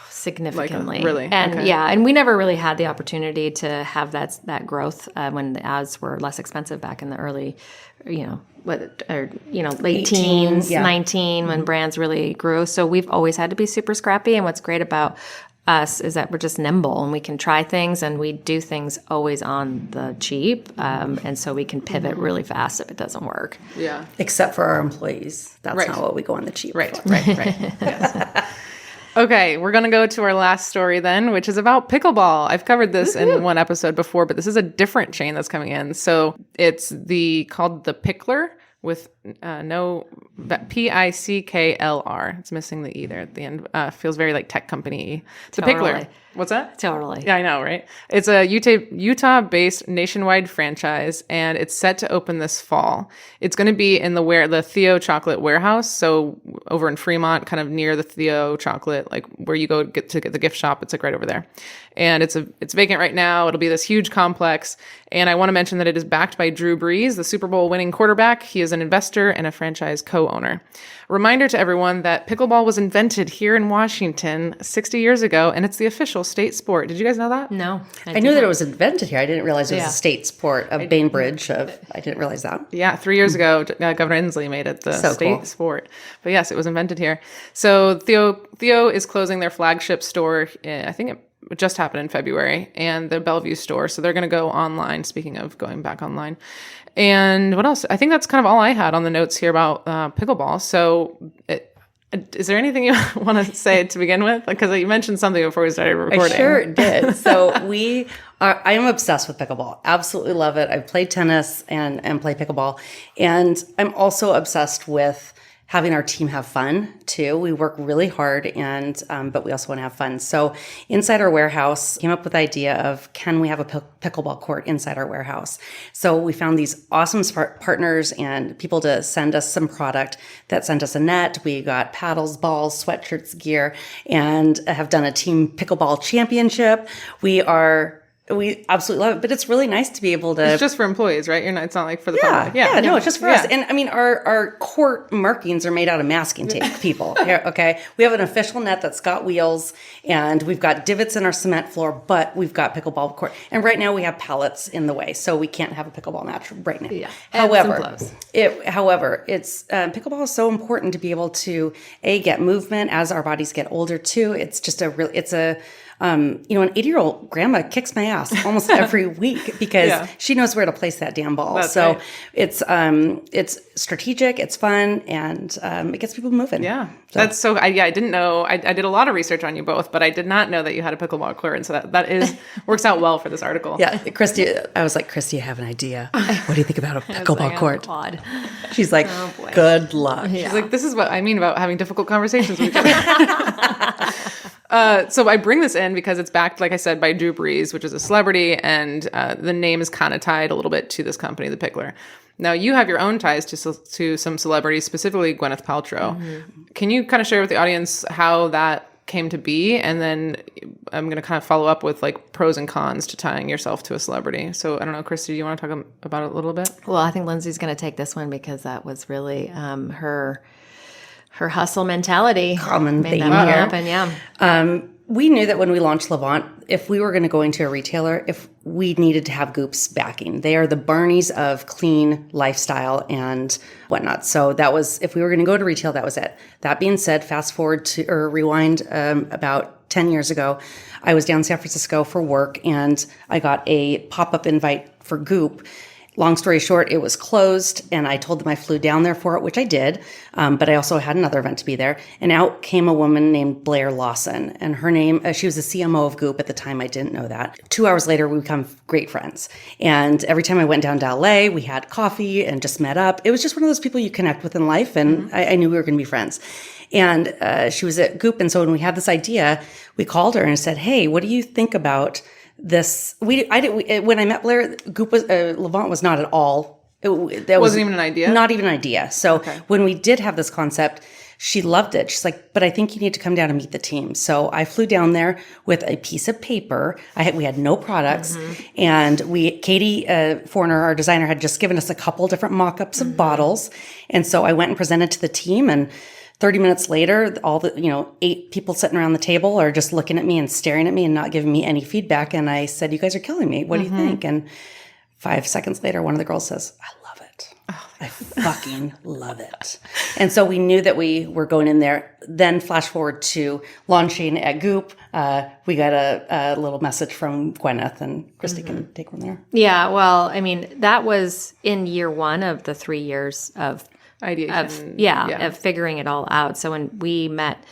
Significantly. Really? And okay. and we never really had the opportunity to have that growth when the ads were less expensive back in the early, late teens, 19, when brands really grew. So we've always had to be super scrappy. And what's great about us is that we're just nimble and we can try things and we do things always on the cheap. And so we can pivot really fast if it doesn't work. Yeah. Except for our employees. That's not what we go on the cheap Right. for. Right. Yes. Okay, we're going to go to our last story then, which is about Pickleball. I've covered this in one episode before, but this is a different chain that's coming in. So it's called the Pickler with no Picklr. It's missing the E there at the end. Feels very tech company. The Pickler. What's that? Totally. Yeah, I know, right? It's a Utah-based nationwide franchise, and it's set to open this fall. It's going to be in the Theo Chocolate Warehouse, so over in Fremont, kind of near the Theo Chocolate, where you go get the gift shop. It's right over there, and it's vacant right now. It'll be this huge complex, and I want to mention that it is backed by Drew Brees, the Super Bowl winning quarterback. He is an investor and a franchise co-owner. Reminder to everyone that pickleball was invented here in Washington 60 years ago, and it's the official state sport. Did you guys know that? No. I knew that it was invented here. I didn't realize it was a state sport of Bainbridge. I didn't realize that. Yeah, 3 years ago, Governor Inslee made it the state sport. But yes, it was invented here. So Theo is closing their flagship store. I think it just happened in February, and the Bellevue store. So they're going to go online, speaking of going back online. And what else? I think that's kind of all I had on the notes here about pickleball. So is there anything you want to say to begin with? Because you mentioned something before we started recording. I sure did. So I am obsessed with pickleball. Absolutely love it. I've played tennis and play pickleball. And I'm also obsessed with having our team have fun too. We work really hard but we also want to have fun. So inside our warehouse, came up with the idea of, can we have a pickleball court inside our warehouse? So we found these awesome partners and people to send us some product that sent us a net. We got paddles, balls, sweatshirts, gear, and have done a team pickleball championship. We are We absolutely love it, but it's really nice to be able to. It's just for employees, right? It's not like for the public. No, it's just for us. And I mean, our court markings are made out of masking tape, people. Here, okay, we have an official net that's got wheels, and we've got divots in our cement floor, but we've got pickleball court. And right now we have pallets in the way, so we can't have a pickleball match right now. Yeah. However, it's pickleball is so important to be able to get movement as our bodies get older too. It's just an 80-year-old grandma kicks my ass almost every week because she knows where to place that damn ball. That's so right. It's strategic, it's fun, and it gets people moving. Yeah. That's so, I didn't know, I did a lot of research on you both, but I did not know that you had a pickleball court. And so that works out well for this article. Yeah. Kristi, I was like, Kristi, I have an idea. What do you think about a pickleball court? Quad. She's like, good luck. She's like, this is what I mean about having difficult conversations with each other. So I bring this in because it's backed, like I said, by Drew Brees, which is a celebrity, and the name is kind of tied a little bit to this company, The Pickler. Now, you have your own ties to some celebrities, specifically Gwyneth Paltrow. Mm-hmm. Can you kind of share with the audience how that came to be? And then I'm going to kind of follow up with like pros and cons to tying yourself to a celebrity. So I don't know, Kristi, do you want to talk about it a little bit? Well, I think Lindsay's going to take this one because that was really her hustle mentality. Common made theme that here. happen, yeah. We knew that when we launched AVANT, if we were going to go into a retailer, if we needed to have Goop's backing. They are the Barneys of clean lifestyle and whatnot. So that was, if we were going to go to retail, that was it. That being said, rewind about 10 years ago, I was down in San Francisco for work and I got a pop-up invite for Goop. Long story short, it was closed, and I told them I flew down there for it, which I did, but I also had another event to be there. And out came a woman named Blair Lawson, and her name, she was the CMO of Goop at the time. I didn't know that. 2 hours later, we become great friends. And every time I went down to LA, we had coffee and just met up. It was just one of those people you connect with in life, and I knew we were going to be friends. And she was at Goop, and so when we had this idea, we called her and said, hey, what do you think about this? When I met Blair, Goop was AVANT was not at all. That wasn't even an idea. Not even an idea. So when we did have this concept, she loved it. She's like, but I think you need to come down and meet the team. So I flew down there with a piece of paper. We had no products, and Katie Forner, our designer, had just given us a couple different mock-ups of bottles, and so I went and presented to the team and. 30 minutes later, all the, 8 people sitting around the table are just looking at me and staring at me and not giving me any feedback. And I said, you guys are killing me. What do you think? And 5 seconds later, one of the girls says, I love it. I fucking love it. And so we knew that we were going in there. Then flash forward to launching at Goop. We got a little message from Gwyneth, and Kristi can take from there. Yeah, well, I mean, that was in year 1 of the 3 years of ideation. Of figuring it all out. So when we met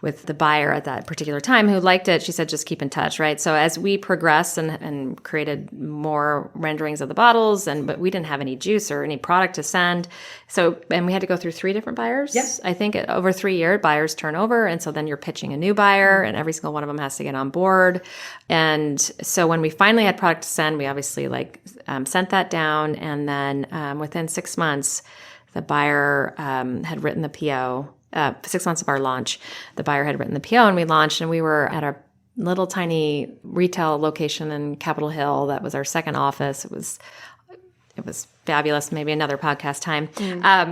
with the buyer at that particular time who liked it, she said, just keep in touch, right? So as we progressed and created more renderings of the bottles, but we didn't have any juice or any product to send. And we had to go through 3 different buyers. Yes. I think over 3 years, buyers turn over. And so then you're pitching a new buyer and every single one of them has to get on board. And so when we finally had product to send, we obviously sent that down. And then within 6 months, the buyer had written the PO. 6 months of our launch, the buyer had written the PO, and we launched. And we were at a little tiny retail location in Capitol Hill. That was our second office. It was fabulous. Maybe another podcast time.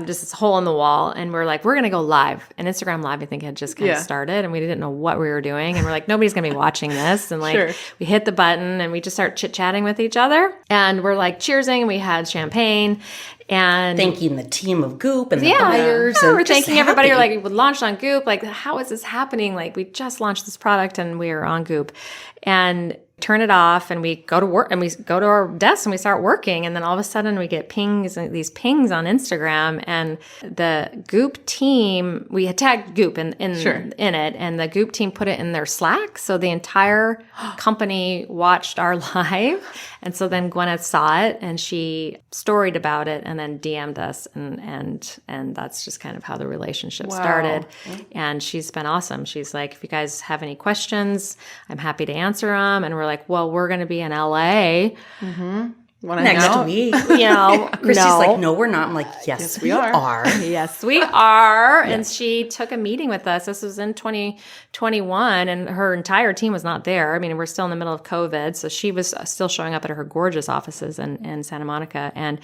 Just this hole in the wall, and we're like, we're going to go live. And Instagram Live, I think, had just kind of started, and we didn't know what we were doing. And we're like, nobody's going to be watching this. And we hit the button, and we just start chit chatting with each other, and we're like cheersing. And we had champagne. And thanking the team of Goop and the buyers. Yeah, and we're thanking happy. everybody. We're like, we launched on Goop. Like, how is this happening? Like, we just launched this product and we are on Goop. And turn it off, and we go to work, and we go to our desks and we start working. And then all of a sudden we get these pings on Instagram, and the Goop team, we had tagged Goop in it, and the Goop team put it in their Slack. So the entire company watched our live. And so then Gwyneth saw it, and she storied about it, and then DM'd us, and that's just kind of how the relationship started. And she's been awesome. She's like, if you guys have any questions, I'm happy to answer them. And we're like, well, we're going to be in LA Want to Next hang out? week. Kristi's no. like, no, we're not. I'm like, yes, we are. Yes, we are. And she took a meeting with us. This was in 2021, and her entire team was not there. I mean, we're still in the middle of COVID, so she was still showing up at her gorgeous offices in Santa Monica. And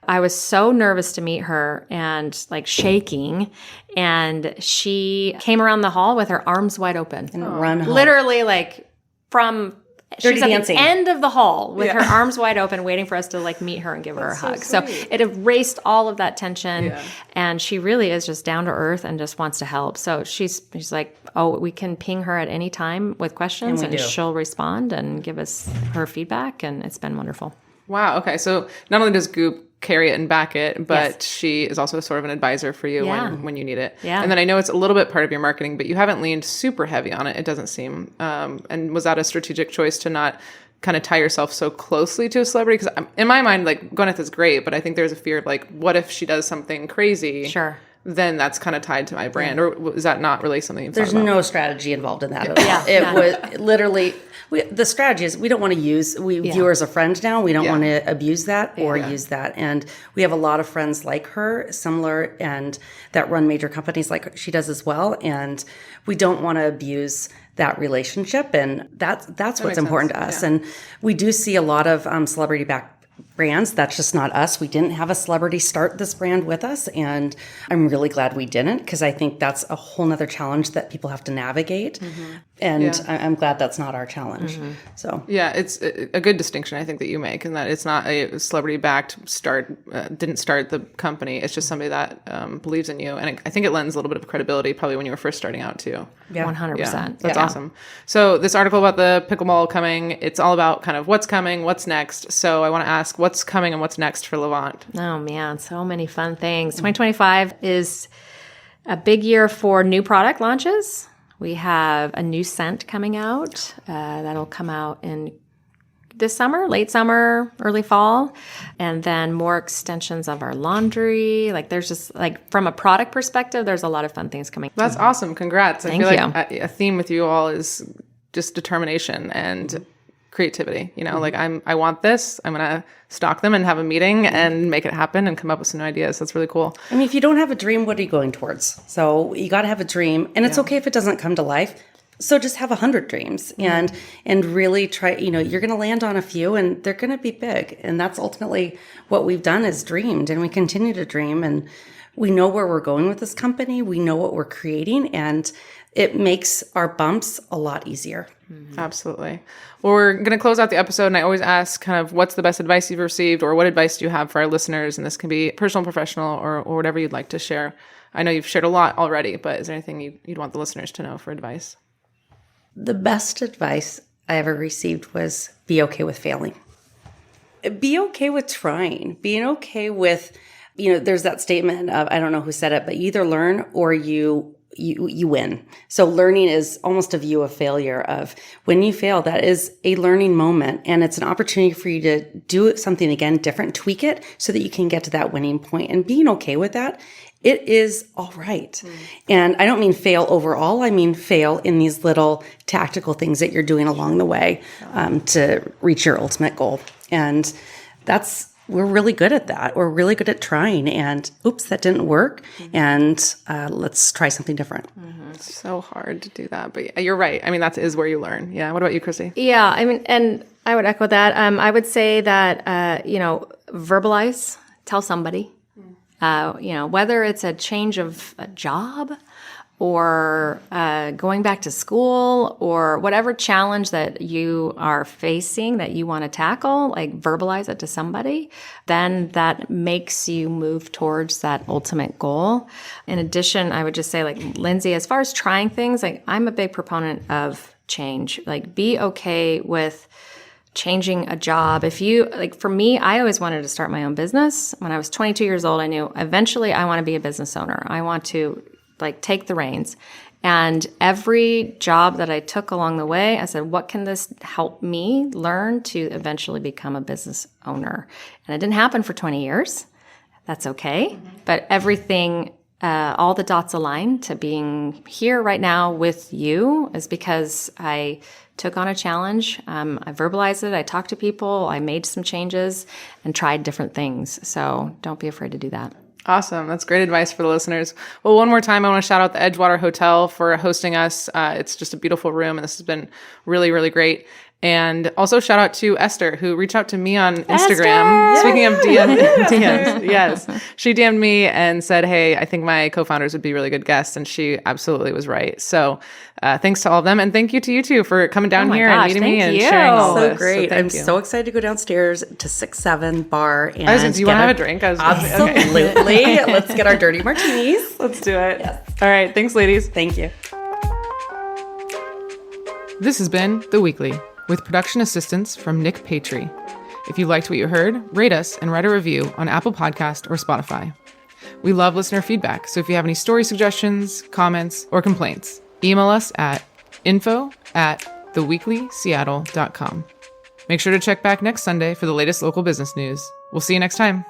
I was so nervous to meet her and like shaking. And she came around the hall with her arms wide open. And run home. Literally like from... Dirty She's at dancing. the end of the hall with her arms wide open, waiting for us to like meet her and give her a hug. So it erased all of that tension, and she really is just down to earth and just wants to help. So she's like, oh, we can ping her at any time with questions, and she'll respond and give us her feedback, and it's been wonderful. Wow. Okay. So not only does Goop carry it and back it, but she is also sort of an advisor for you when you need it. Yeah. And then I know it's a little bit part of your marketing, but you haven't leaned super heavy on it, it doesn't seem. And was that a strategic choice to not kind of tie yourself so closely to a celebrity? Because in my mind, like, Gwyneth is great, but I think there's a fear of like, what if she does something crazy? Sure. Then that's kind of tied to my brand. Or is that not really something you've thought about? There's no strategy involved in that at all. It was literally, the strategy is we don't want to view her as a friend now. We don't want to abuse that or use that. And we have a lot of friends like her, similar, and that run major companies like she does as well. And we don't want to abuse that relationship. And that's what's important to us. And we do see a lot of celebrity-backed brands. That's just not us. We didn't have a celebrity start this brand with us, and I'm really glad we didn't, because I think that's a whole nother challenge that people have to navigate. And I'm glad that's not our challenge. So it's a good distinction, I think, that you make, and that it's not a celebrity-backed didn't start the company. It's just somebody that believes in you, and I think it lends a little bit of credibility probably when you were first starting out too. 100%. That's awesome. So this article about the pickleball coming, it's all about kind of what's coming, what's next. So I want to ask, what's coming and what's next for Levant? Oh man, so many fun things. 2025 is a big year for new product launches. We have a new scent coming out that'll come out in this summer, late summer, early fall, and then more extensions of our laundry. Like there's just like from a product perspective, there's a lot of fun things coming. That's awesome. Congrats. Thank I feel you. like a theme with you all is just determination and creativity. You know, like I want this. I'm going to stalk them and have a meeting and make it happen and come up with some new ideas. That's really cool. I mean, if you don't have a dream, what are you going towards? So you got to have a dream, and it's okay if it doesn't come to life. So just have 100 dreams and really try, you're going to land on a few and they're going to be big. And that's ultimately what we've done is dreamed, and we continue to dream, and we know where we're going with this company. We know what we're creating, and it makes our bumps a lot easier. Absolutely. Well, we're going to close out the episode, and I always ask kind of what's the best advice you've received, or what advice do you have for our listeners? And this can be personal, professional, or whatever you'd like to share. I know you've shared a lot already, but is there anything you'd want the listeners to know for advice? The best advice I ever received was be okay with failing. Be okay with trying. Being okay with, there's that statement of, I don't know who said it, but you either learn or you win. So learning is almost a view of failure of when you fail, that is a learning moment, and it's an opportunity for you to do something again, different, tweak it so that you can get to that winning point, and being okay with that. It is all right. And I don't mean fail overall. I mean fail in these little tactical things that you're doing along the way to reach your ultimate goal. And we're really good at that. We're really good at trying, and oops, that didn't work. And let's try something different. It's so hard to do that, but you're right. I mean, that is where you learn. Yeah. What about you, Kristi? Yeah. I mean, and I would echo that. I would say that, verbalize, tell somebody. Whether it's a change of a job or going back to school or whatever challenge that you are facing that you want to tackle, like verbalize it to somebody, then that makes you move towards that ultimate goal. In addition, I would just say, like Lindsay, as far as trying things, like I'm a big proponent of change. Like be okay with changing a job. If you, like for me, I always wanted to start my own business. When I was 22 years old, I knew eventually I want to be a business owner. I want to take the reins. And every job that I took along the way, I said, what can this help me learn to eventually become a business owner? And it didn't happen for 20 years. That's okay. But everything, all the dots align to being here right now with you is because I took on a challenge. I verbalized it. I talked to people. I made some changes and tried different things. So don't be afraid to do that. Awesome. That's great advice for the listeners. Well, one more time, I want to shout out the Edgewater Hotel for hosting us. It's just a beautiful room, and this has been really, really great. And also shout out to Esther, who reached out to me on Instagram. Esther! Speaking of DMs, yes. She DM'd me and said, hey, I think my co-founders would be really good guests. And she absolutely was right. So thanks to all of them. And thank you to you two for coming down here and meeting me and sharing all So this. great. Thank I'm you. so excited to go downstairs to 6-7 bar. And I was like, do you want to have a drink? Absolutely. Let's get our dirty martinis. Let's do it. Yes. All right. Thanks, ladies. Thank you. This has been The Weekly, with production assistance from Nick Patry. If you liked what you heard, rate us and write a review on Apple Podcast or Spotify. We love listener feedback, so if you have any story suggestions, comments, or complaints, email us at info@theweeklyseattle.com. Make sure to check back next Sunday for the latest local business news. We'll see you next time.